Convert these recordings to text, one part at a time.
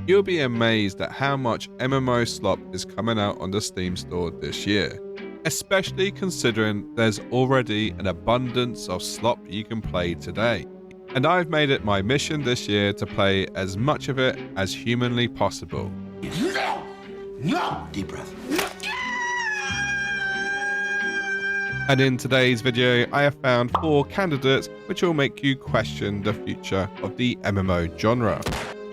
You'll be amazed at how much MMO Slop is coming out on the Steam store this year, especially considering there's already an abundance of Slop you can play today. And I've made it my mission this year to play as much of it as humanly possible. No! Deep breath. And in today's video, I have found 4 candidates which will make you question the future of the MMO genre.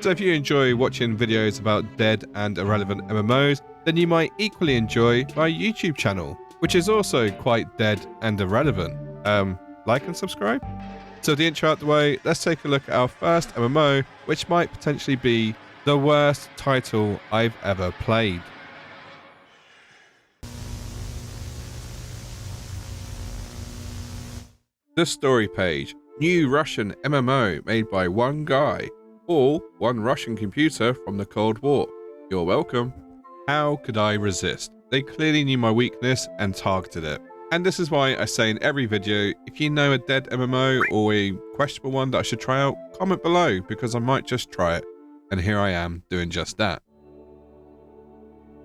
So if you enjoy watching videos about dead and irrelevant MMOs, then you might equally enjoy my YouTube channel, which is also quite dead and irrelevant. Like and subscribe? So the intro out the way, let's take a look at our first MMO, which might potentially be the worst title I've ever played. The story page. New Russian MMO made by one guy, or one Russian computer from the Cold War. You're welcome. How could I resist? They clearly knew my weakness and targeted it. And this is why I say in every video, if you know a dead MMO or a questionable one that I should try out, comment below because I might just try it. And here I am doing just that.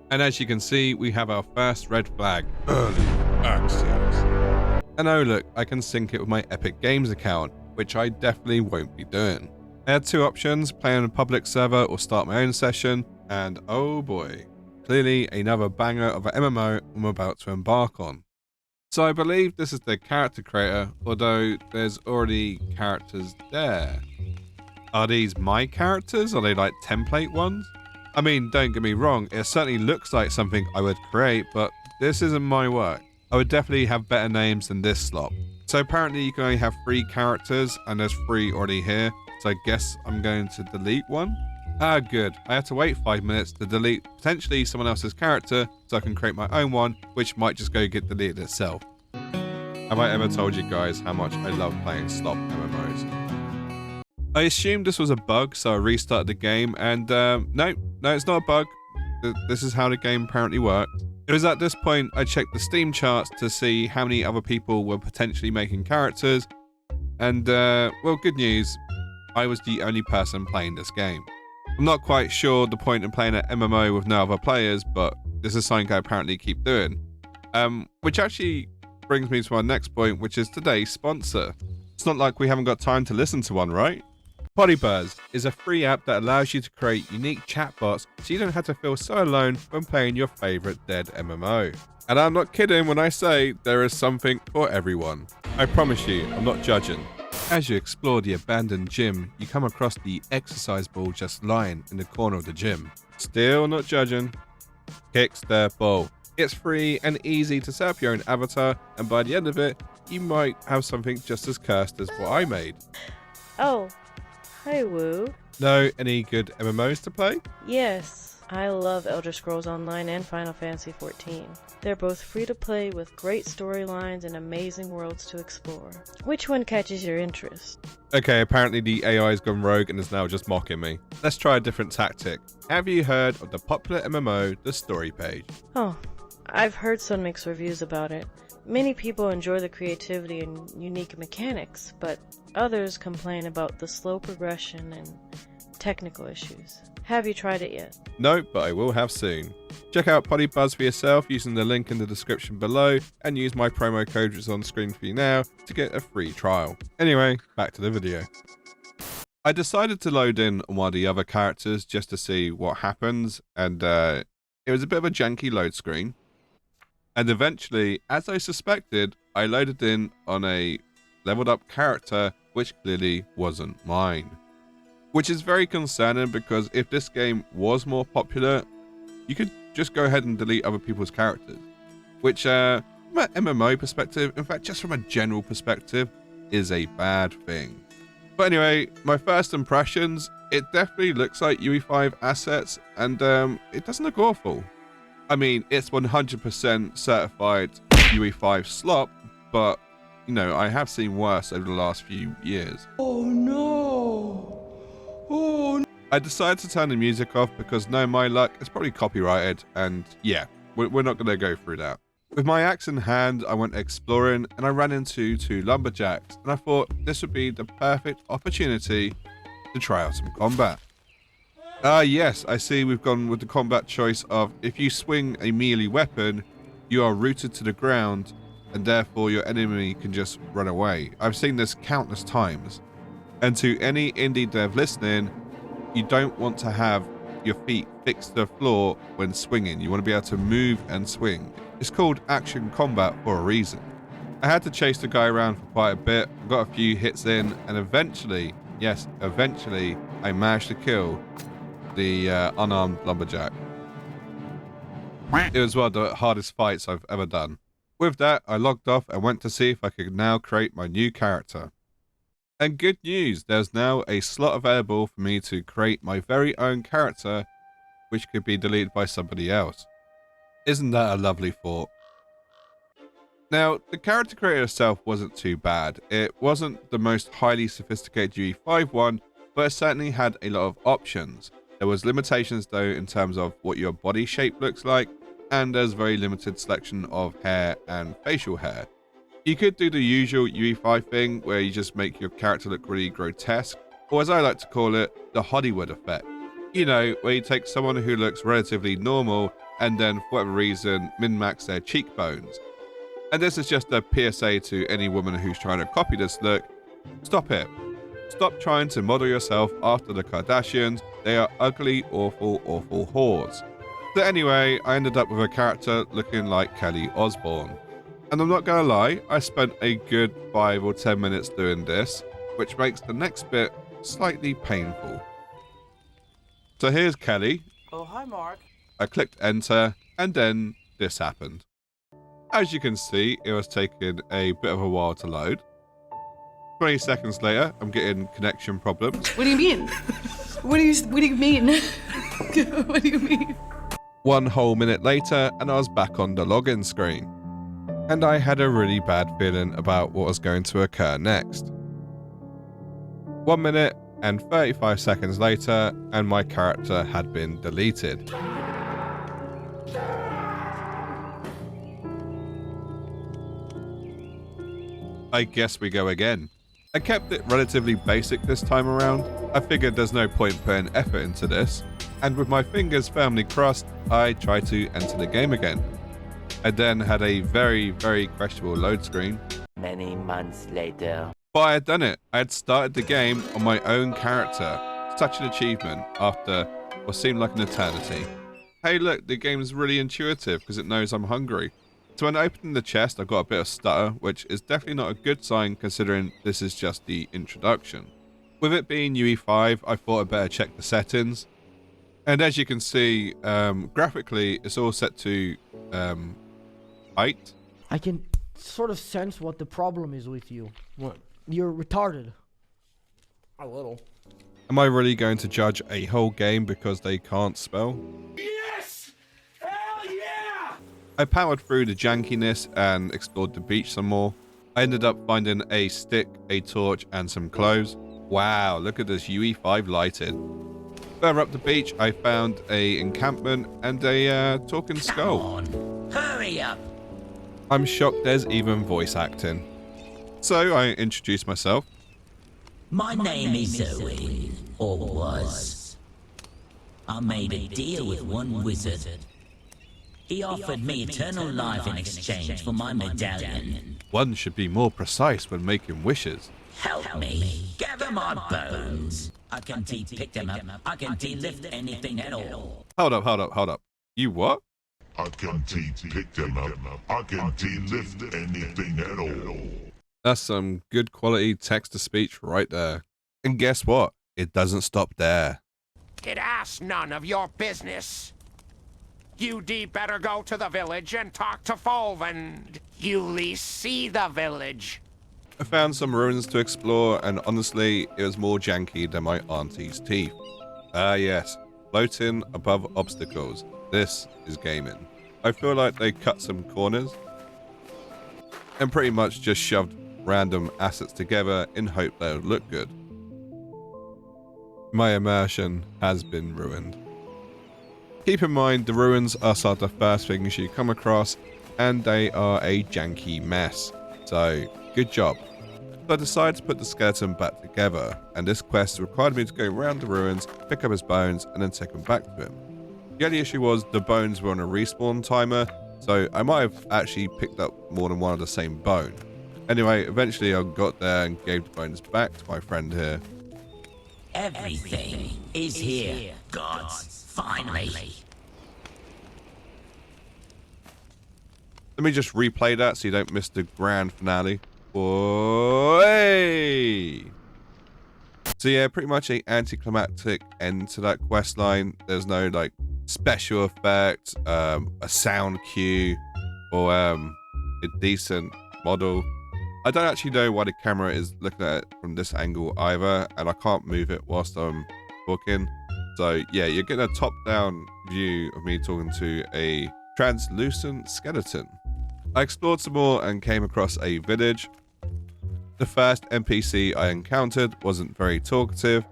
And as you can see, we have our first red flag, early access. And oh look, I can sync it with my Epic Games account, which I definitely won't be doing. I had 2 options, play on a public server or start my own session, and oh boy, clearly another banger of an MMO I'm about to embark on. So I believe this is the character creator, although there's already characters there. Are these my characters? Are they like template ones? I mean, don't get me wrong, it certainly looks like something I would create, but this isn't my work. I would definitely have better names than this slop. So apparently you can only have 3 characters, and there's 3 already here, so I guess I'm going to delete one. Ah, good. I had to wait 5 minutes to delete potentially someone else's character, so I can create my own one, which might just go get deleted itself. Have I ever told you guys how much I love playing slop MMOs? I assumed this was a bug, so I restarted the game, and no, it's not a bug. This is how the game apparently works. It was at this point I checked the Steam charts to see how many other people were potentially making characters, and well, good news, I was the only person playing this game. I'm not quite sure the point in playing an MMO with no other players, but this is something I apparently keep doing. Which actually brings me to our next point, which is today's sponsor. It's not like we haven't got time to listen to one, right? Podibuzz is a free app that allows you to create unique chatbots so you don't have to feel so alone when playing your favorite dead MMO. And I'm not kidding when I say there is something for everyone. I promise you, I'm not judging. As you explore the abandoned gym, you come across the exercise ball just lying in the corner of the gym. Still not judging. Kicks the ball. It's free and easy to set up your own avatar, and by the end of it, you might have something just as cursed as what I made. Oh. Hi, Woo. Know any good MMOs to play? Yes, I love Elder Scrolls Online and Final Fantasy XIV. They're both free to play with great storylines and amazing worlds to explore. Which one catches your interest? Okay, apparently the AI's gone rogue and is now just mocking me. Let's try a different tactic. Have you heard of the popular MMO, The Story Page? Oh, I've heard some mixed reviews about it. Many people enjoy the creativity and unique mechanics, but others complain about the slow progression and technical issues. Have you tried it yet? No, but I will have soon. Check out Podibuzz for yourself using the link in the description below and use my promo code which is on screen for you now to get a free trial. Anyway, back to the video. I decided to load in on one of the other characters just to see what happens, and it was a bit of a janky load screen. And eventually, as I suspected, I loaded in on a leveled up character which clearly wasn't mine. Which is very concerning because if this game was more popular, you could just go ahead and delete other people's characters. Which, from an MMO perspective, in fact just from a general perspective, is a bad thing. But anyway, my first impressions, it definitely looks like UE5 assets, and it doesn't look awful. I mean, it's 100% certified UE5 slop, but, you know, I have seen worse over the last few years. Oh no! Oh no! I decided to turn the music off because, no, my luck, it's probably copyrighted, and yeah, we're not going to go through that. With my axe in hand, I went exploring, and I ran into 2 lumberjacks, and I thought this would be the perfect opportunity to try out some combat. Yes, I see we've gone with the combat choice of if you swing a melee weapon, you are rooted to the ground, and therefore your enemy can just run away. I've seen this countless times. And to any indie dev listening, you don't want to have your feet fixed to the floor when swinging. You want to be able to move and swing. It's called action combat for a reason. I had to chase the guy around for quite a bit, got a few hits in, and eventually, yes, eventually, I managed to kill the unarmed lumberjack. It was one of the hardest fights I've ever done. With that, I logged off and went to see if I could now create my new character. And good news, there's now a slot available for me to create my very own character, which could be deleted by somebody else. Isn't that a lovely thought? Now, the character creator itself wasn't too bad. It wasn't the most highly sophisticated UE5 one, but it certainly had a lot of options. There was limitations though in terms of what your body shape looks like, and there's very limited selection of hair and facial hair. You could do the usual UE5 thing where you just make your character look really grotesque, or as I like to call it, the Hollywood effect. You know, where you take someone who looks relatively normal and then for whatever reason min-max their cheekbones. And this is just a PSA to any woman who's trying to copy this look. Stop it. Stop trying to model yourself after the Kardashians. They are ugly, awful, awful whores. So anyway, I ended up with a character looking like Kelly Osbourne. And I'm not gonna lie, I spent a good 5 or 10 minutes doing this, which makes the next bit slightly painful. So here's Kelly. Oh, hi, Mark. I clicked enter, and then this happened. As you can see, it was taking a bit of a while to load. 20 seconds later, I'm getting connection problems. What do you mean? What do you mean? What do you mean? 1 whole minute later, and I was back on the login screen. And I had a really bad feeling about what was going to occur next. 1 minute and 35 seconds later, and my character had been deleted. I guess we go again. I kept it relatively basic this time around. I figured there's no point putting effort into this, and with my fingers firmly crossed, I tried to enter the game again. I then had a very, very questionable load screen. Many months later. But I had done it. I had started the game on my own character. Such an achievement after what seemed like an eternity. Hey look, the game's really intuitive because it knows I'm hungry. So when I opened the chest, I got a bit of stutter, which is definitely not a good sign considering this is just the introduction. With it being UE5, I thought I'd better check the settings. And as you can see, graphically, it's all set to height. I can sort of sense what the problem is with you. What? You're retarded. A little. Am I really going to judge a whole game because they can't spell? Yes! Hell yeah! I powered through the jankiness and explored the beach some more. I ended up finding a stick, a torch, and some clothes. Wow, look at this UE5 lighting. Further up the beach, I found a encampment and a talking skull. Come on, hurry up. I'm shocked there's even voice acting. So I introduced myself. My name is Owen, or was. I made a deal with one wizard. He offered me eternal life in exchange for my medallion. One should be more precise when making wishes. Help me, gather my bones. I can pick them up. I can lift anything at all. Hold up. You what? I can pick them up. I can lift anything at all. That's some good quality text-to-speech right there. And guess what? It doesn't stop there. It asks none of your business. You'd better go to the village and talk to Folvin. You'll see the village. I found some ruins to explore, and honestly, it was more janky than my auntie's teeth. Ah yes, floating above obstacles. This is gaming. I feel like they cut some corners and pretty much just shoved random assets together in hope they would look good. My immersion has been ruined. Keep in mind, the ruins are some of the first things you come across, and they are a janky mess. So, good job. So I decided to put the skeleton back together, and this quest required me to go around the ruins, pick up his bones, and then take them back to him. The only issue was the bones were on a respawn timer, so I might have actually picked up more than one of the same bone. Anyway, eventually I got there and gave the bones back to my friend here. Everything is here, gods, finally. Let me just replay that so you don't miss the grand finale. Hey! So yeah, pretty much a anticlimactic end to that quest line. There's no like special effect, a sound cue, or a decent model. I don't actually know why the camera is looking at it from this angle either, and I can't move it whilst I'm talking. So yeah, you're getting a top-down view of me talking to a translucent skeleton. I explored some more and came across a village. The first NPC I encountered wasn't very talkative,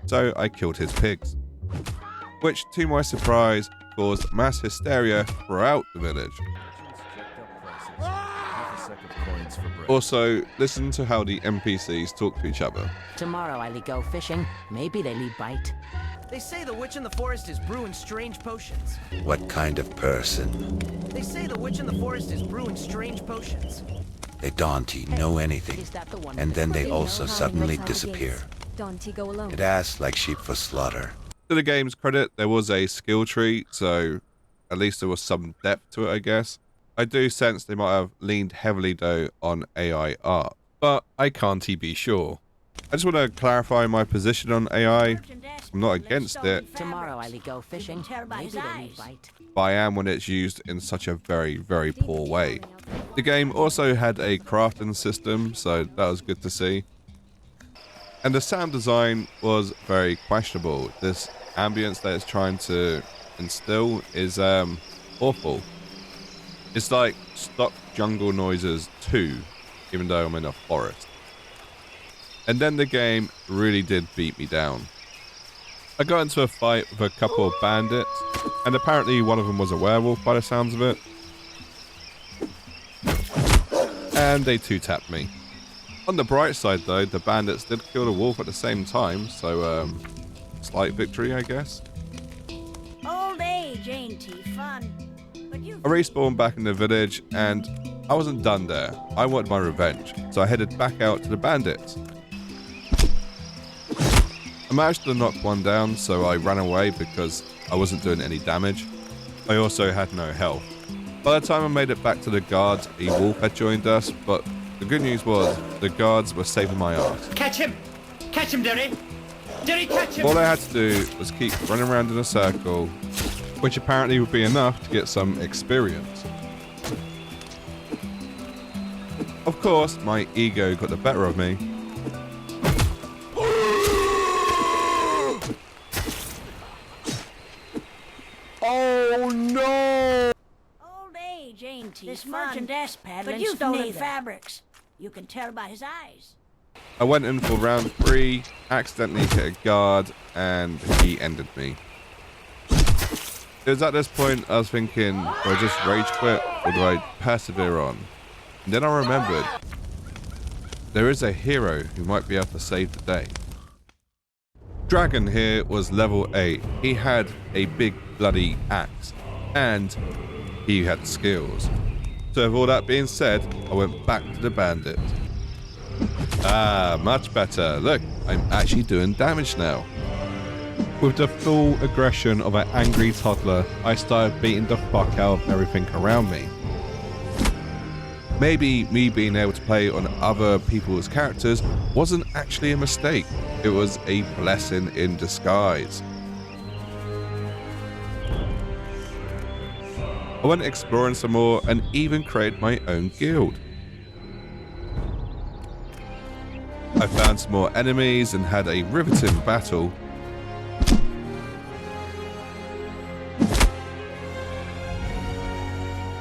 so I killed his pigs, which to my surprise caused mass hysteria throughout the village. Also, listen to how the NPCs talk to each other. Tomorrow I'll go fishing. Maybe they'll bite. They say the witch in the forest is brewing strange potions. What kind of person? They say the witch in the forest is brewing strange potions. They don't know anything, and then they also suddenly disappear. It asks like sheep for slaughter. To the game's credit, there was a skill tree, so at least there was some depth to it, I guess. I do sense they might have leaned heavily though on AI art, but I can't be sure. I just want to clarify my position on AI. I'm not against it. Tomorrow I'll go fishing. Maybe they'll bite. But I am when it's used in such a very, very poor way. The game also had a crafting system, so that was good to see. And the sound design was very questionable. This ambience that it's trying to instill is awful. It's like stock jungle noises too, even though I'm in a forest. And then the game really did beat me down. I got into a fight with a couple of bandits, and apparently one of them was a werewolf by the sounds of it. And they two-tapped me. On the bright side though, the bandits did kill the wolf at the same time, so slight victory I guess. Old age ain't fun. I respawned back in the village, and I wasn't done there. I wanted my revenge, so I headed back out to the bandits. I managed to knock one down, so I ran away because I wasn't doing any damage. I also had no health. By the time I made it back to the guards, a wolf had joined us, but the good news was the guards were saving my ass. Catch him! Catch him, Derry! Derry, catch him! All I had to do was keep running around in a circle, which apparently would be enough to get some experience. Of course, my ego got the better of me. Oh no! Old age ain't This fun. merchant ass paddling But you've stolen made that. fabrics. You can tell by his eyes. I went in for round 3, accidentally hit a guard, and he ended me. It was at this point I was thinking, do I just rage quit or do I persevere on? And then I remembered, there is a hero who might be able to save the day. Dragon here was level 8. He had a big bloody axe, and he had skills. So with all that being said, I went back to the bandit. Ah, much better. Look, I'm actually doing damage now. With the full aggression of an angry toddler, I started beating the fuck out of everything around me. Maybe me being able to play on other people's characters wasn't actually a mistake. It was a blessing in disguise. I went exploring some more and even created my own guild. I found some more enemies and had a riveting battle.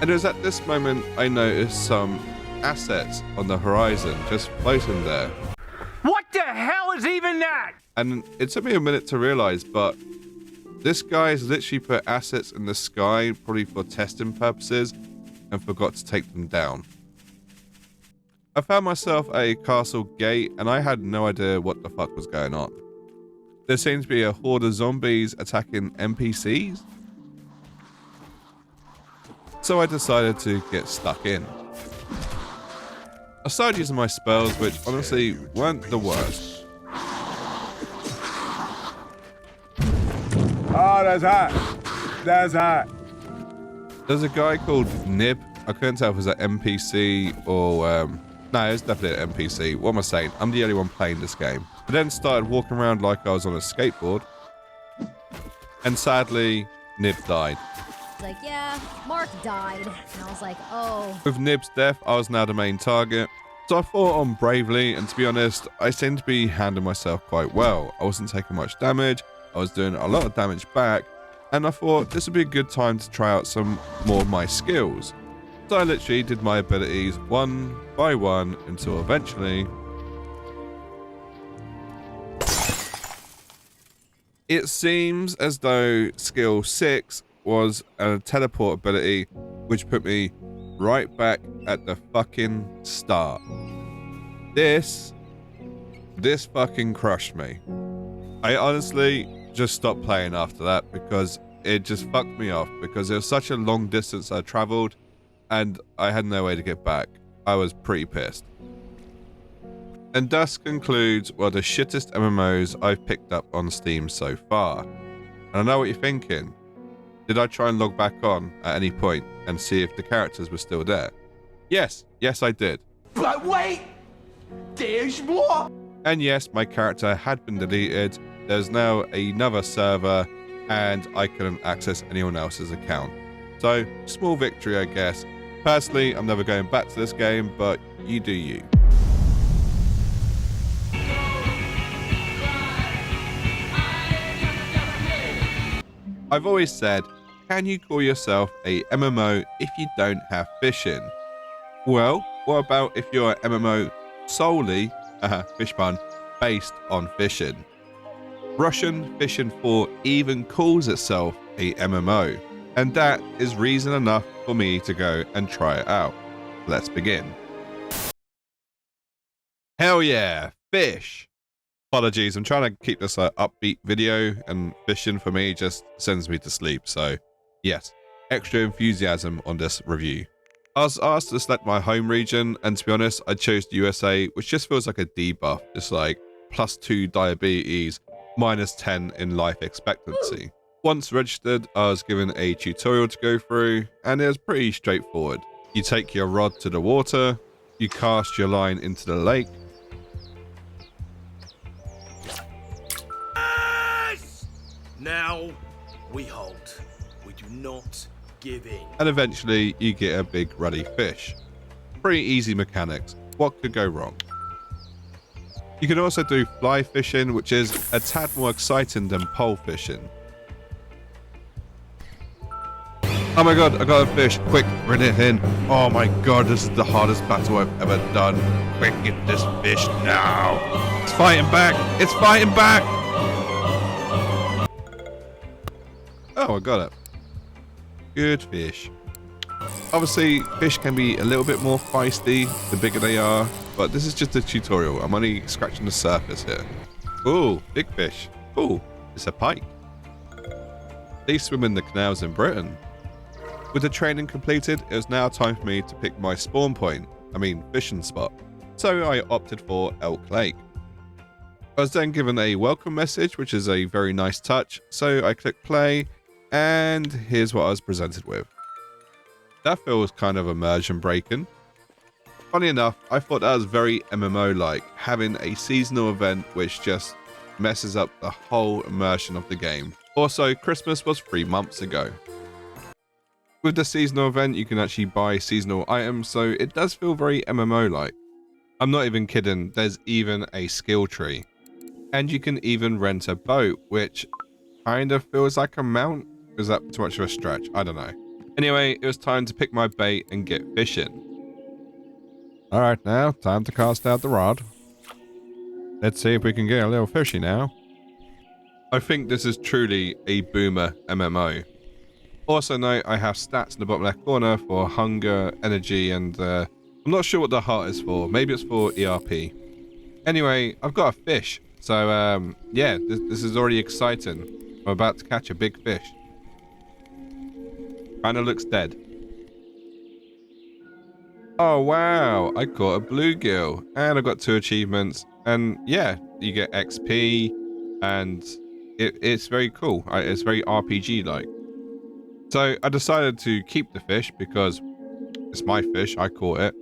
And it was at this moment I noticed some assets on the horizon just floating there. What the hell is even that? And it took me a minute to realize, but this guy has literally put assets in the sky, probably for testing purposes, and forgot to take them down. I found myself at a castle gate and I had no idea what the fuck was going on. There seemed to be a horde of zombies attacking NPCs. So I decided to get stuck in. I started using my spells, which honestly weren't the worst. Oh, that's hot. That's hot. There's a guy called Nib. I couldn't tell if it was an NPC or no, it's definitely an NPC. What am I saying? I'm the only one playing this game. I then started walking around like I was on a skateboard. And sadly, Nib died. It's like, yeah, Mark died. And I was like, oh. With Nib's death, I was now the main target. So I fought on bravely, and to be honest, I seemed to be handling myself quite well. I wasn't taking much damage. I was doing a lot of damage back. And I thought this would be a good time to try out some more of my skills. So I literally did my abilities one by one until eventually it seems as though skill 6 was a teleport ability, which put me right back at the fucking start. This fucking crushed me. I honestly just stopped playing after that because it just fucked me off, because it was such a long distance I traveled and I had no way to get back. I was pretty pissed. And thus concludes one of the shittest MMOs I've picked up on Steam so far. And I know what you're thinking. Did I try and log back on at any point and see if the characters were still there? Yes, I did. But wait! There's more! And yes, my character had been deleted. There's now another server and I couldn't access anyone else's account. So, small victory, I guess. Personally, I'm never going back to this game, but you do you. I've always said, can you call yourself a MMO if you don't have fishing? Well, what about if you're an MMO solely, fish pun, based on fishing? Russian Fishing 4 even calls itself a MMO, and that is reason enough for me to go and try it out. Let's begin. Hell yeah, fish! Apologies, I'm trying to keep this an upbeat video, and fishing for me just sends me to sleep, so yes, extra enthusiasm on this review. I was asked to select my home region, and to be honest, I chose the USA, which just feels like a debuff, just like +2 diabetes, -10 in life expectancy. Once registered, I was given a tutorial to go through, and it was pretty straightforward. You take your rod to the water, you cast your line into the lake, now we halt. We do not give in. and eventually you get a big ruddy fish. Pretty easy mechanics. What could go wrong? You can also do fly fishing, which is a tad more exciting than pole fishing. Oh my god, I got a fish. Quick, bring it in. Oh my god, this is the hardest battle I've ever done. Quick, get this fish now. It's fighting back. It's fighting back. Oh, I got it. Good fish. Obviously, fish can be a little bit more feisty the bigger they are, but this is just a tutorial. I'm only scratching the surface here. Ooh, big fish. Ooh, it's a pike. They swim in the canals in Britain. With the training completed, it was now time for me to pick my spawn point, fishing spot. So I opted for Elk Lake. I was then given a welcome message, which is a very nice touch, so I clicked play, and here's what I was presented with. That feels kind of immersion breaking. Funny enough, I thought that was very MMO-like, having a seasonal event which just messes up the whole immersion of the game. Also, Christmas was 3 months ago. With the seasonal event, you can actually buy seasonal items, so it does feel very MMO-like. I'm not even kidding, there's even a skill tree. And you can even rent a boat, which kind of feels like a mount. Is that too much of a stretch? I don't know. Anyway, it was time to pick my bait and get fishing. Alright now, time to cast out the rod. Let's see if we can get a little fishy now. I think this is truly a boomer MMO. Also note, I have stats in the bottom left corner for hunger, energy, and I'm not sure what the heart is for. Maybe it's for ERP. Anyway, I've got a fish. So, yeah, this is already exciting. I'm about to catch a big fish. Kinda looks dead. Oh, wow. I caught a bluegill. And I got 2 achievements. And, yeah, you get XP. And it's very cool. It's very RPG-like. So, I decided to keep the fish because it's my fish. I caught it.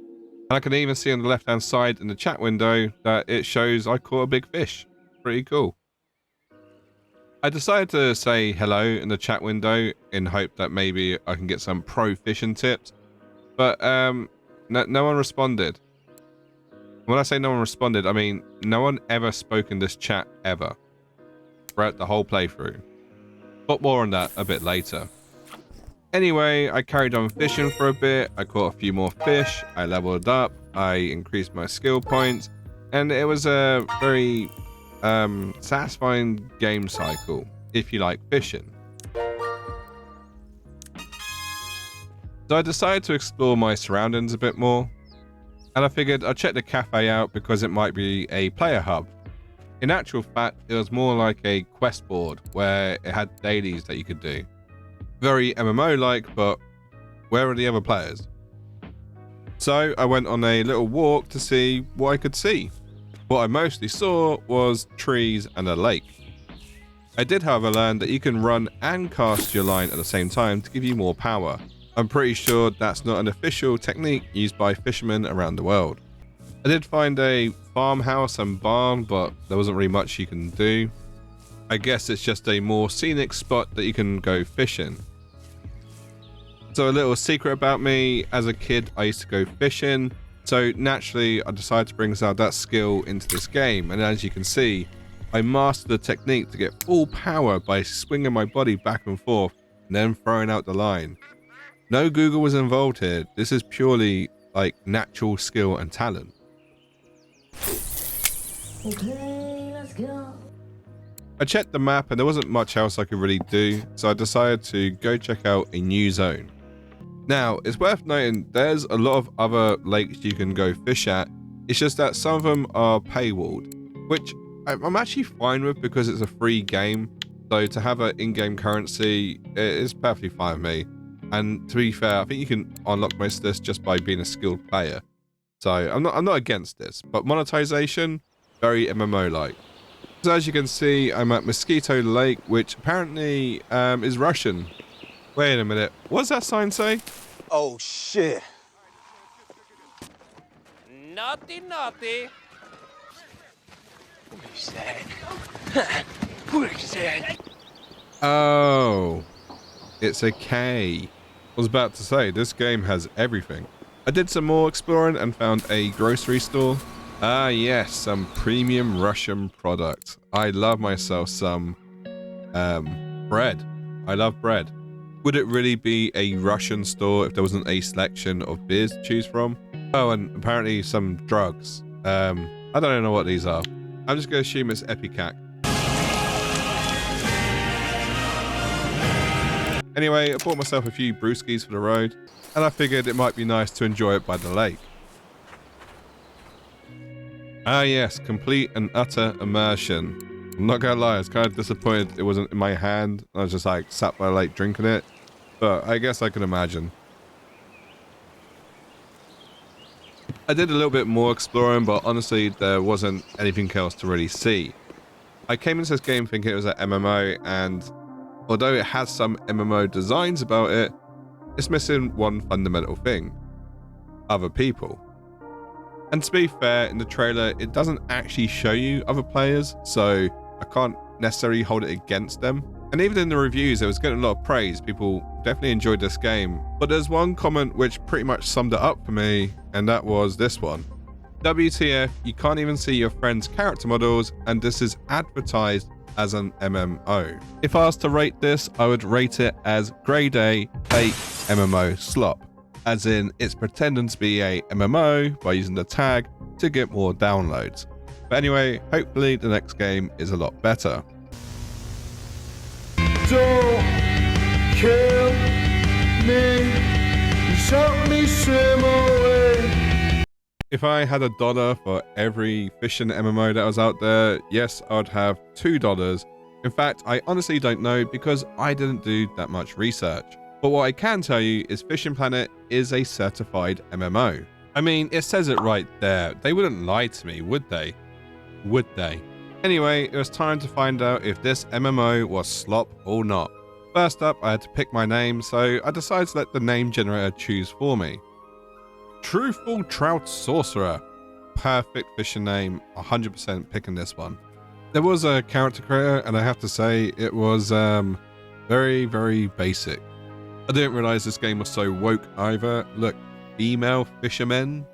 And I can even see on the left-hand side in the chat window that it shows I caught a big fish. Pretty cool. I decided to say hello in the chat window in hope that maybe I can get some pro fishing tips. But no one responded. When I say no one responded, I mean no one ever spoke in this chat ever. Throughout the whole playthrough. But more on that a bit later. Anyway, I carried on fishing for a bit. I caught a few more fish. I leveled up. I increased my skill points. And it was a very satisfying game cycle, if you like fishing. So I decided to explore my surroundings a bit more. And I figured I'd check the cafe out because it might be a player hub. In actual fact, it was more like a quest board where it had dailies that you could do. Very MMO-like, but where are the other players? So I went on a little walk to see what I could see. What I mostly saw was trees and a lake. I did, however, learn that you can run and cast your line at the same time to give you more power. I'm pretty sure that's not an official technique used by fishermen around the world. I did find a farmhouse and barn, but there wasn't really much you can do. I guess it's just a more scenic spot that you can go fishing. So a little secret about me, as a kid I used to go fishing, so naturally I decided to bring that skill into this game, and as you can see, I mastered the technique to get full power by swinging my body back and forth and then throwing out the line. No Google was involved here, this is purely like natural skill and talent. Okay, let's go. I checked the map and there wasn't much else I could really do, so I decided to go check out a new zone. Now, it's worth noting there's a lot of other lakes you can go fish at, it's just that some of them are paywalled, which I'm actually fine with because it's a free game, so to have an in-game currency is perfectly fine with me. And to be fair, I think you can unlock most of this just by being a skilled player. So I'm not against this, but monetization, very MMO-like. So as you can see, I'm at Mosquito Lake, which apparently is Russian. Wait a minute, what does that sign say? Oh shit. Naughty, naughty. What is that? What is that? Oh, it's a K. I was about to say, this game has everything. I did some more exploring and found a grocery store. Ah yes, some premium Russian product. I love myself some bread. I love bread. Would it really be a Russian store if there wasn't a selection of beers to choose from? Oh, and apparently some drugs. I don't know what these are. I'm just going to assume it's Epicac. Anyway, I bought myself a few brewskis for the road, and I figured it might be nice to enjoy it by the lake. Ah yes, complete and utter immersion. I'm not gonna lie, I was kind of disappointed it wasn't in my hand. I was just like sat by the lake drinking it, but I guess I can imagine. I did a little bit more exploring, but honestly there wasn't anything else to really see. I came into this game thinking it was an MMO, and although it has some MMO designs about it, it's missing one fundamental thing: other people. And to be fair, in the trailer, it doesn't actually show you other players, so I can't necessarily hold it against them. And even in the reviews, it was getting a lot of praise. People definitely enjoyed this game. But there's one comment which pretty much summed it up for me, and that was this one. WTF, you can't even see your friends' character models, and this is advertised as an MMO. If I was to rate this, I would rate it as grade A fake MMO slop. As in, it's pretending to be a MMO by using the tag to get more downloads. But anyway, hopefully the next game is a lot better. Don't kill me, you shot me swim away. If I had $1 for every fishing MMO that was out there, yes, I'd have $2. In fact, I honestly don't know because I didn't do that much research. But what I can tell you is Fishing Planet is a certified MMO. I mean, it says it right there. They wouldn't lie to me, would they? Would they? Anyway, it was time to find out if this MMO was slop or not. First up, I had to pick my name, so I decided to let the name generator choose for me. Truthful Trout Sorcerer. Perfect fishing name, 100% picking this one. There was a character creator, and I have to say, it was very, very basic. I didn't realize this game was so woke either. Look, female fishermen?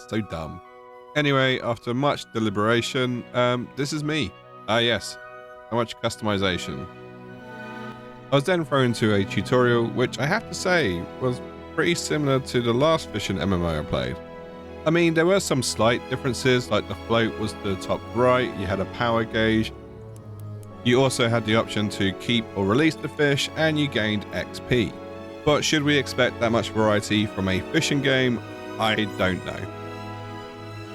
So dumb. Anyway, after much deliberation, this is me. Yes, so much customization. I was then thrown into a tutorial, which I have to say was pretty similar to the last fishing MMO I played. I mean, there were some slight differences, like the float was to the top right, you had a power gauge, you also had the option to keep or release the fish, and you gained XP. But should we expect that much variety from a fishing game? I don't know.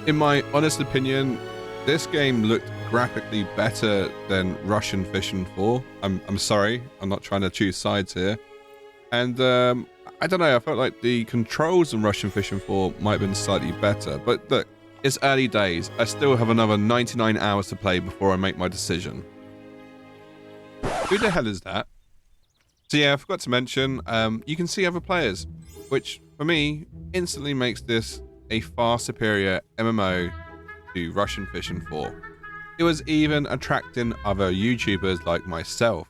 In my honest opinion, this game looked graphically better than Russian Fishing 4. I'm sorry, I'm not trying to choose sides here. And I don't know, I felt like the controls in Russian Fishing 4 might have been slightly better. But look, it's early days. I still have another 99 hours to play before I make my decision. Who the hell is that? So yeah, I forgot to mention, you can see other players, which for me instantly makes this a far superior MMO to Russian Fishing 4. It was even attracting other YouTubers like myself.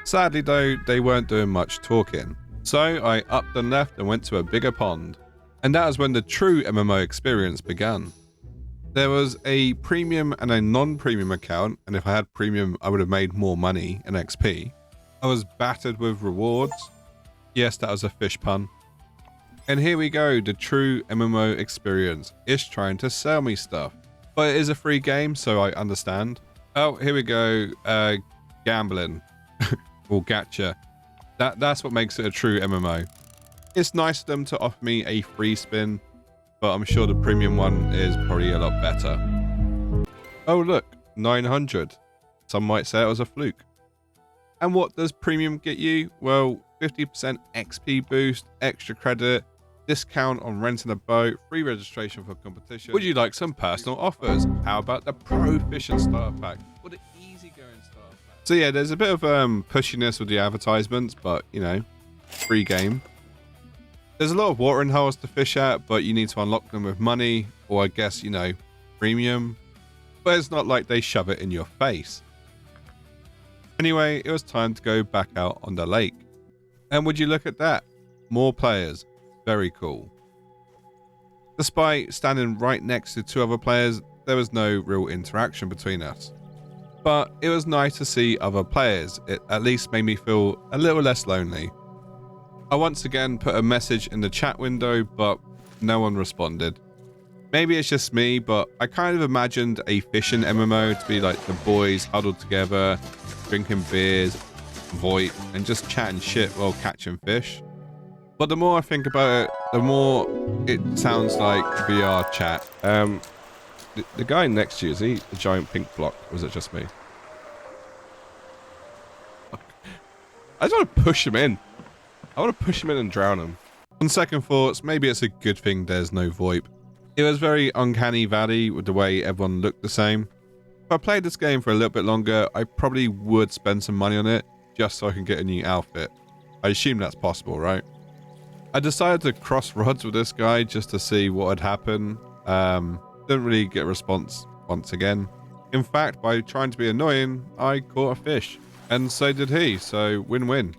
Sadly though, they weren't doing much talking. So I upped and left and went to a bigger pond. And that was when the true MMO experience began. There was a premium and a non-premium account, and if I had premium, I would have made more money and XP. I was battered with rewards. Yes, that was a fish pun. And here we go, the true MMO experience. It's trying to sell me stuff. But it is a free game, so I understand. Oh, here we go, gambling. Or gacha. That's what makes it a true MMO. It's nice of them to offer me a free spin, but I'm sure the premium one is probably a lot better. Oh look, 900. Some might say it was a fluke. And what does premium get you? Well, 50% XP boost, extra credit, discount on renting a boat, free registration for competition. Would you like some personal offers? How about the Pro Fishing Starter Pack? Or the Easygoing Starter Pack? So yeah, there's a bit of pushiness with the advertisements, but you know, free game. There's a lot of watering holes to fish at, but you need to unlock them with money, or I guess, you know, premium. But it's not like they shove it in your face. Anyway, it was time to go back out on the lake. And would you look at that? More players. Very cool. Despite standing right next to two other players, there was no real interaction between us. But it was nice to see other players. It at least made me feel a little less lonely. I once again put a message in the chat window, but no one responded. Maybe it's just me, but I kind of imagined a fishing MMO to be like the boys huddled together, drinking beers, VoIP, and just chatting shit while catching fish. But the more I think about it, the more it sounds like VR chat. The guy next to you, is he a giant pink block, or is it just me? I just want to push him in. I want to push him in and drown him. On second thoughts, maybe it's a good thing there's no VoIP. It was very uncanny valley with the way everyone looked the same. If I played this game for a little bit longer, I probably would spend some money on it just so I can get a new outfit. I assume that's possible, right? I decided to cross rods with this guy just to see what had happened. Didn't really get a response once again. In fact, by trying to be annoying, I caught a fish. And so did he, so win-win.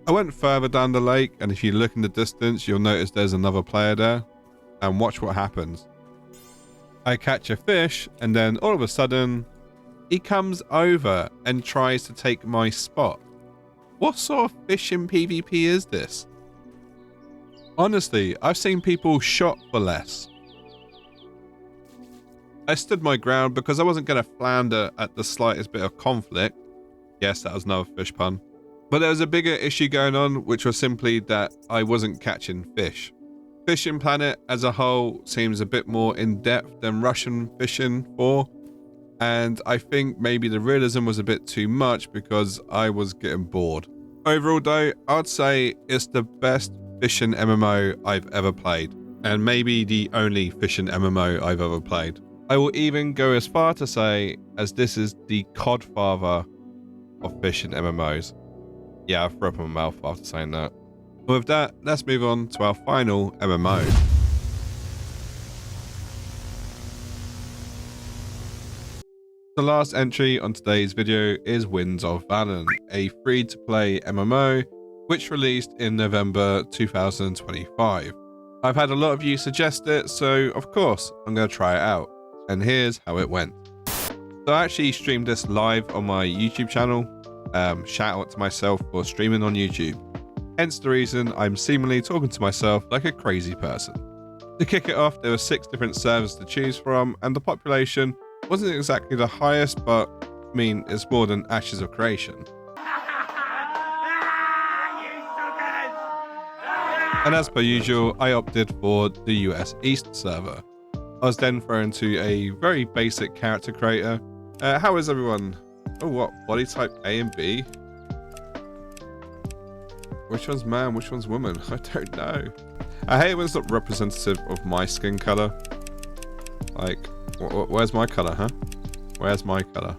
I went further down the lake, and if you look in the distance, you'll notice there's another player there. And watch what happens. I catch a fish, and then all of a sudden, he comes over and tries to take my spot. What sort of fishing PvP is this? Honestly, I've seen people shot for less. I stood my ground because I wasn't going to flounder at the slightest bit of conflict. Yes, that was another fish pun. But there was a bigger issue going on, which was simply that I wasn't catching fish. Fishing Planet as a whole seems a bit more in-depth than Russian Fishing 4. And I think maybe the realism was a bit too much because I was getting bored. Overall though, I'd say it's the best fishing MMO I've ever played. And maybe the only fishing MMO I've ever played. I will even go as far to say as this is the godfather of fishing MMOs. Yeah, I threw up in my mouth after saying that. But with that, let's move on to our final MMO. The last entry on today's video is Winds of Valen, a free-to-play MMO which released in November 2025. I've had a lot of you suggest it, so of course I'm going to try it out. And here's how it went. So I actually streamed this live on my YouTube channel. Shout out to myself for streaming on YouTube. Hence the reason I'm seemingly talking to myself like a crazy person. To kick it off, there were 6 different servers to choose from, and the population wasn't exactly the highest, but I mean, it's more than Ashes of Creation. And as per usual, I opted for the US East server. I was then thrown to a very basic character creator. How is everyone? Oh, what? Body type A and B? Which one's man, which one's woman? I don't know. I hate when it's not representative of my skin color. Like, where's my color, huh? Where's my color?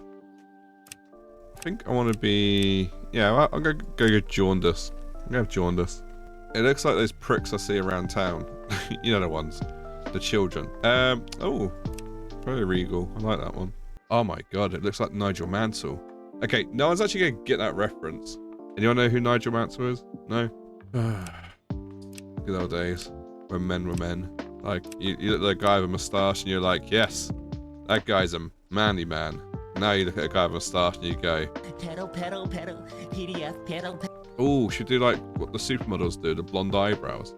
I think I want to be... Yeah, I'm going to go jaundice. I'm going to have jaundice. It looks like those pricks I see around town. You know the ones. The children. Oh. Very regal. I like that one. Oh my god, it looks like Nigel Mansell. Okay, no one's actually going to get that reference. Anyone know who Nigel Mansell is? No? Good old days. When men were men. Like, you look at a guy with a moustache and you're like, yes, that guy's a manly man. Now you look at a guy with a moustache and you go... Pedal, pedal, pedal, PDF, pedal, pedal. Oh, should do like what the supermodels do, the blonde eyebrows.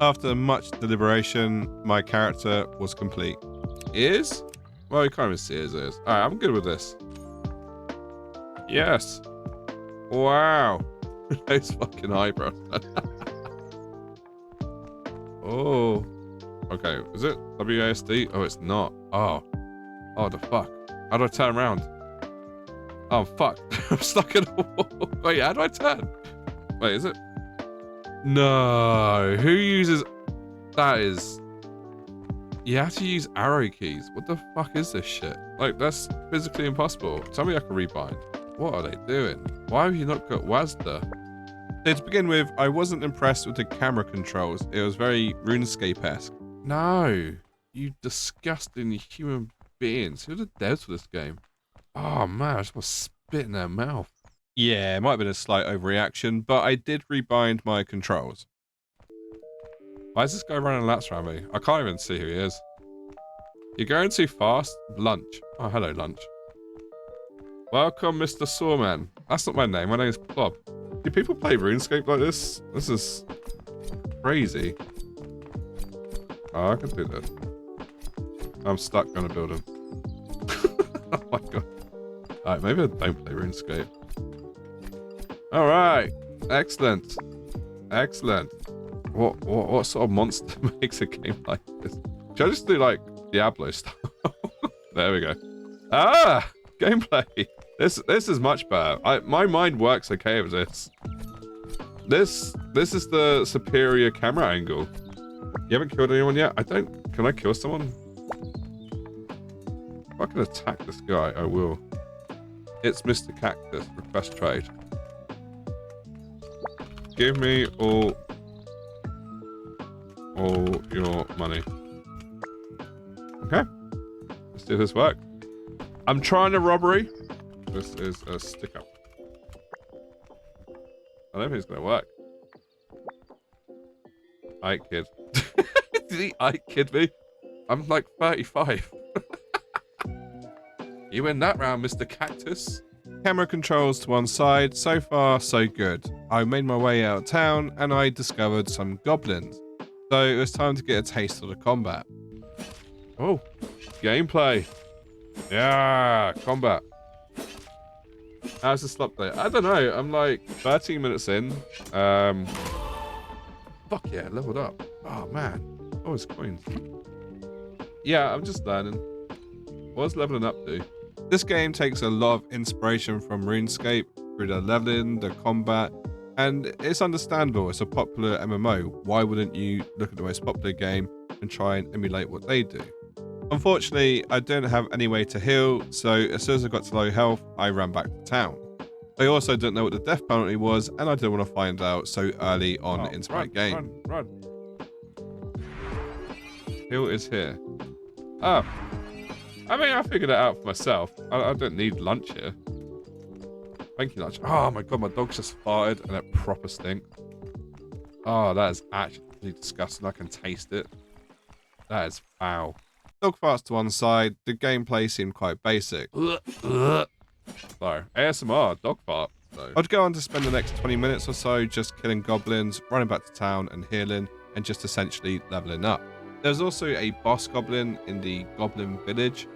After much deliberation, my character was complete. Ears? Well, you can't even see his ears. Alright, I'm good with this. Yes. Wow. Those fucking eyebrows. Oh. Okay, is it WASD? Oh, it's not. Oh. Oh, the fuck. How do I turn around? Oh, fuck. I'm stuck in a wall. Wait, how do I turn? Wait, is it? No. Who uses... That is... You have to use arrow keys. What the fuck is this shit? Like, that's physically impossible. Tell me I can rebind. What are they doing? Why have you not got WASD? So to begin with, I wasn't impressed with the camera controls. It was very RuneScape-esque. No. You disgusting human beings. Who are the devs for this game? Oh man, I just want to spit in their mouth. Yeah, it might have been a slight overreaction, but I did rebind my controls. Why is this guy running laps around me? I can't even see who he is. You're going too fast. Lunch. Oh, hello, Lunch. Welcome, Mr. Sawman. That's not my name. My name is Bob. Do people play RuneScape like this? This is crazy. Oh, I can do this. I'm stuck on a building. Oh my god. Alright, maybe I don't play RuneScape. Alright. Excellent. Excellent. What sort of monster makes a game like this? Should I just do like Diablo style? There we go. Ah! Gameplay. This is much better. My mind works okay with this. This is the superior camera angle. You haven't killed anyone yet? Can I kill someone? If I can attack this guy, I will. It's Mr. Cactus. Request trade. Give me all your money. Okay. Let's do this work. I'm trying a robbery. This is a stick up. I don't think it's gonna work. Ike kid. Did he Ike kid me? I'm like 35. You win that round, Mr. Cactus. Camera controls to one side. So far, so good. I made my way out of town and I discovered some goblins. So it was time to get a taste of the combat. Oh, gameplay. Yeah, combat. How's the slop day? I don't know. I'm like 13 minutes in. Fuck yeah, leveled up. Oh, man. Oh, it's coins. Yeah, I'm just learning. What's leveling up to? This game takes a lot of inspiration from RuneScape through the leveling, the combat, and it's understandable. It's a popular MMO. Why wouldn't you look at the most popular game and try and emulate what they do? Unfortunately, I don't have any way to heal, so as soon as I got to low health, I ran back to town. I also didn't know what the death penalty was, and I didn't want to find out so early on into my game. Run. Heal is here. Oh. I mean, I figured it out for myself. I don't need lunch here. Thank you, lunch. Oh my god, my dog's just farted and it proper stinks. Oh, that is actually disgusting. I can taste it. That is foul. Dog farts to one side. The gameplay seemed quite basic. So, ASMR, dog fart. So, I'd go on to spend the next 20 minutes or so just killing goblins, running back to town and healing, and just essentially leveling up. There's also a boss goblin in the goblin village,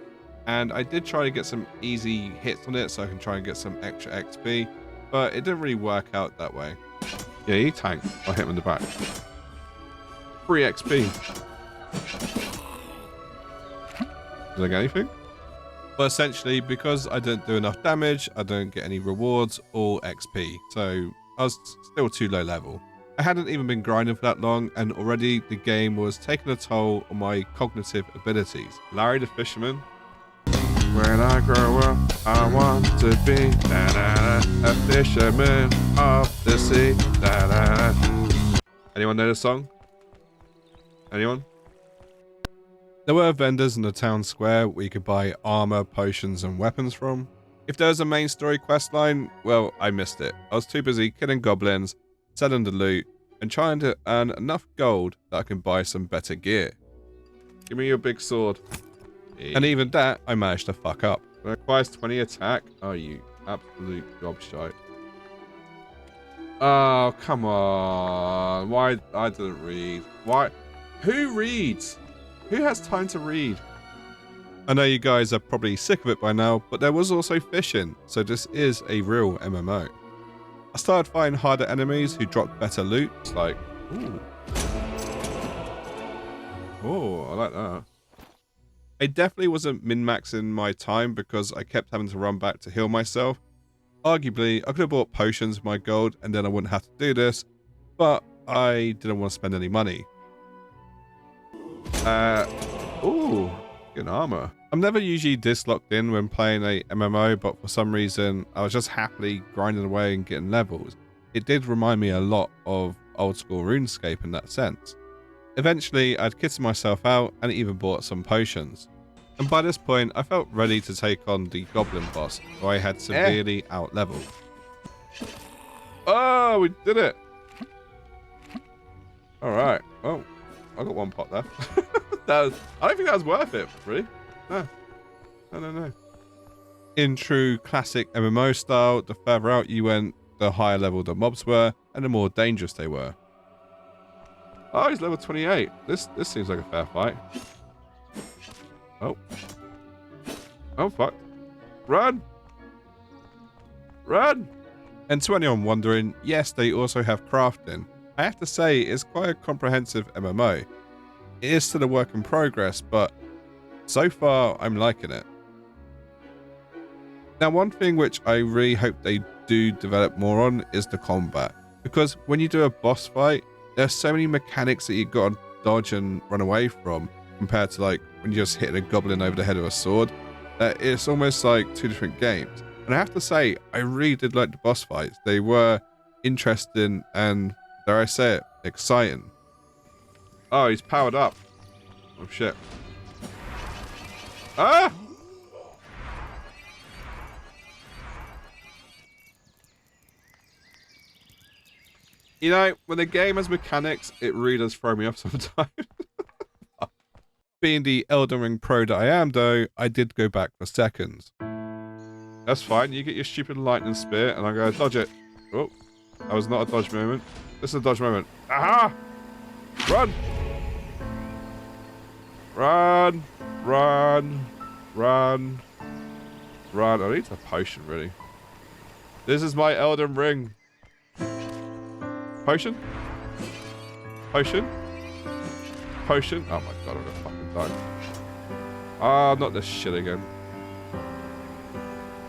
and I did try to get some easy hits on it so I can try and get some extra XP, but it didn't really work out that way. Yeah, he tanked. I hit him in the back. Free XP. Did I get anything? But essentially, because I didn't do enough damage, I don't get any rewards or XP, so I was still too low level. I hadn't even been grinding for that long, and already the game was taking a toll on my cognitive abilities. Larry the Fisherman. When I grow up, I want to be a fisherman of the sea. Anyone know the song? Anyone? There were vendors in the town square where you could buy armor, potions, and weapons from. If there was a main story quest line, well, I missed it. I was too busy killing goblins, selling the loot, and trying to earn enough gold that I can buy some better gear. Give me your big sword. And even that, I managed to fuck up. It requires 20 attack. Oh, you absolute gobshite. Oh, come on. Why? I didn't read. Why? Who reads? Who has time to read? I know you guys are probably sick of it by now, but there was also fishing, so this is a real MMO. I started fighting harder enemies who dropped better loot. It's like, ooh. Oh, I like that. I definitely wasn't min-maxing my time because I kept having to run back to heal myself. Arguably, I could have bought potions with my gold and then I wouldn't have to do this, but I didn't want to spend any money. Ooh, good armor. I'm never usually this locked in when playing a MMO, but for some reason, I was just happily grinding away and getting levels. It did remind me a lot of old school RuneScape in that sense. Eventually, I'd kitted myself out and even bought some potions. And by this point, I felt ready to take on the goblin boss, who I had severely out-leveled. Oh, we did it! Alright, well, I got one pot left. I don't think that was worth it, really. No. In true classic MMO style, the further out you went, the higher level the mobs were, and the more dangerous they were. Oh, he's level 28. This seems like a fair fight. Oh. Oh, fuck. Run! Run! And to anyone wondering, yes, they also have crafting. I have to say, it's quite a comprehensive MMO. It is still a work in progress, but so far, I'm liking it. Now, one thing which I really hope they do develop more on is the combat. Because when you do a boss fight, there's so many mechanics that you got to dodge and run away from compared to like when you're just hitting a goblin over the head with a sword. It's almost like two different games. And I have to say, I really did like the boss fights. They were interesting and, dare I say it, exciting. Oh, he's powered up. Oh, shit. Ah! You know, when the game has mechanics, it really does throw me off sometimes. Being the Elden Ring pro that I am, though, I did go back for seconds. That's fine. You get your stupid lightning spear, and I'm going to dodge it. Oh, that was not a dodge moment. This is a dodge moment. Aha! Run! Run! Run! Run! Run! I need a potion, really. This is my Elden Ring. Potion? Potion? potion. Oh my god, I'm gonna fucking die. Ah, not this shit again.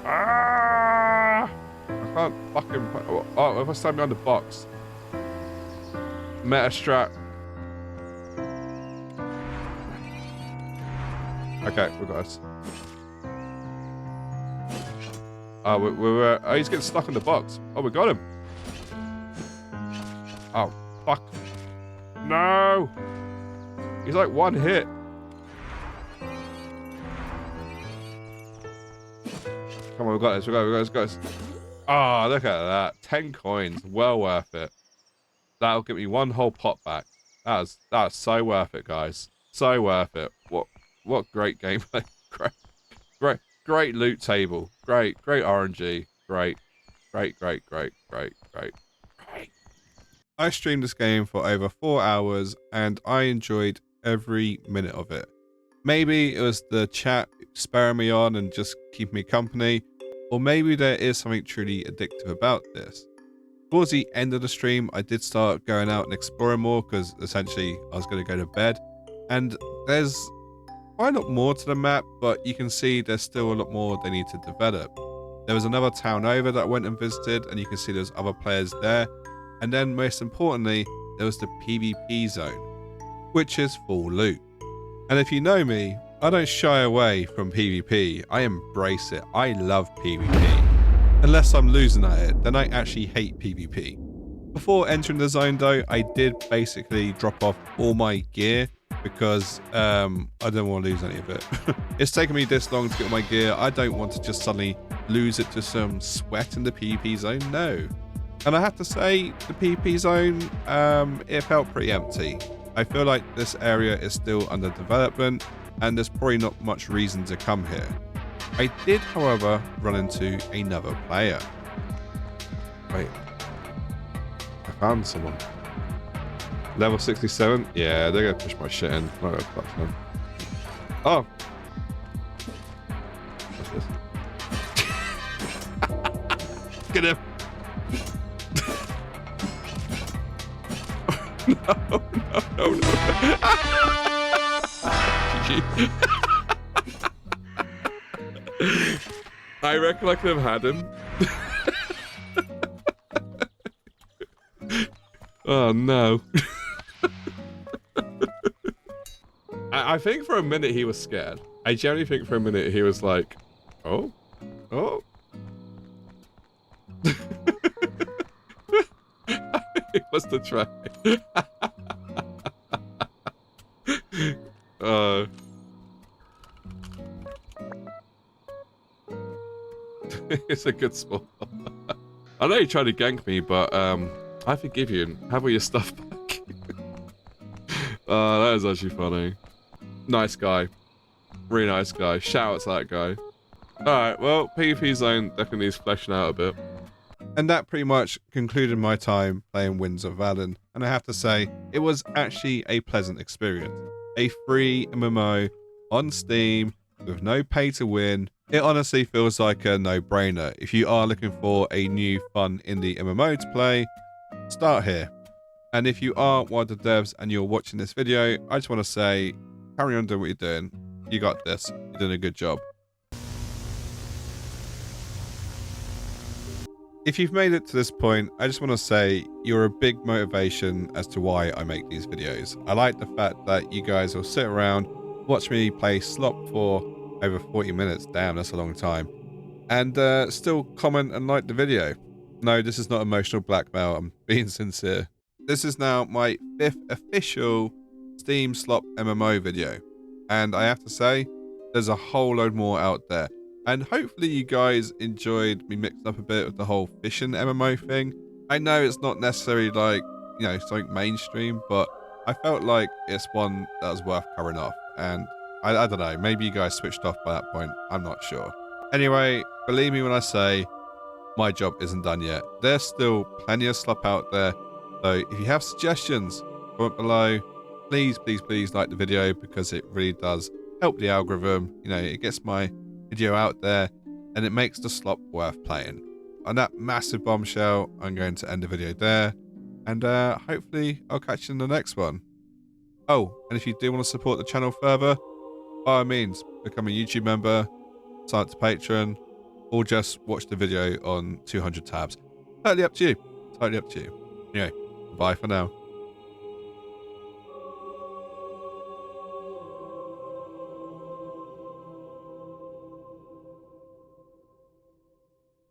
Ah! I can't fucking... Oh, if I stand behind the box. Meta strat. Okay, we got this. Oh, oh, he's getting stuck in the box. Oh, we got him. Oh, fuck. No! He's like one hit. Come on, we got this, we got this. Oh, look at that. 10 coins. Well worth it. That'll give me one whole pot back. That's so worth it, guys. So worth it. What great gameplay. Great loot table. Great RNG. Great. I streamed this game for over 4 hours and I enjoyed every minute of it. Maybe it was the chat spurring me on and just keeping me company, or maybe there is something truly addictive about this. Towards the end of the stream, I did start going out and exploring more because essentially I was going to go to bed, and there's quite a lot more to the map, but you can see there's still a lot more they need to develop. There was another town over that I went and visited, and you can see there's other players there. And then most importantly, there was the PvP zone, which is full loot. And if you know me, I don't shy away from PvP. I embrace it. I love PvP. Unless I'm losing at it, then I actually hate PvP. Before entering the zone though, I did basically drop off all my gear because I don't want to lose any of it. It's taken me this long to get my gear. I don't want to just suddenly lose it to some sweat in the PvP zone, no. And I have to say, the PvP zone, it felt pretty empty. I feel like this area is still under development and there's probably not much reason to come here. I did, however, run into another player. Wait. I found someone. Level 67? Yeah, they're gonna push my shit in. I'm not gonna touch them. Oh! What's this? Get him! No. I reckon I could have had him. Oh no. I think for a minute he was scared. I genuinely think for a minute he was like, oh. It was the try. It's a good spot. I know you tried to gank me, but I forgive you and have all your stuff back. That is actually funny. Nice guy. Really nice guy. Shout out to that guy. Alright, well, PvP zone definitely needs fleshing out a bit. And that pretty much concluded my time playing Winds of Valen. And I have to say, it was actually a pleasant experience. A free MMO on Steam with no pay to win. It honestly feels like a no-brainer. If you are looking for a new fun indie MMO to play, start here. And if you are one of the devs and you're watching this video, I just want to say, carry on doing what you're doing. You got this. You're doing a good job. If you've made it to this point, I just want to say you're a big motivation as to why I make these videos. I like the fact that you guys will sit around, watch me play Slop for over 40 minutes. Damn, that's a long time. And still comment and like the video. No, this is not emotional blackmail. I'm being sincere. This is now my 5th official Steam Slop MMO video. And I have to say, there's a whole load more out there. And hopefully you guys enjoyed me mixing up a bit with the whole fishing MMO thing. I know it's not necessarily like, you know, something mainstream, but I felt like it's one that was worth covering off. And I don't know, maybe you guys switched off by that point. I'm not sure. Anyway, believe me when I say my job isn't done yet. There's still plenty of slop out there. So if you have suggestions, comment below. Please like the video because it really does help the algorithm. You know, it gets my video out there and it makes the slop worth playing. On that massive bombshell, I'm going to end the video there. And hopefully I'll catch you in the next one. Oh, and if you do want to support the channel further, by all means, become a YouTube member, sign up to Patreon, or just watch the video on 200 tabs. Totally up to you. Totally up to you. Anyway, bye for now.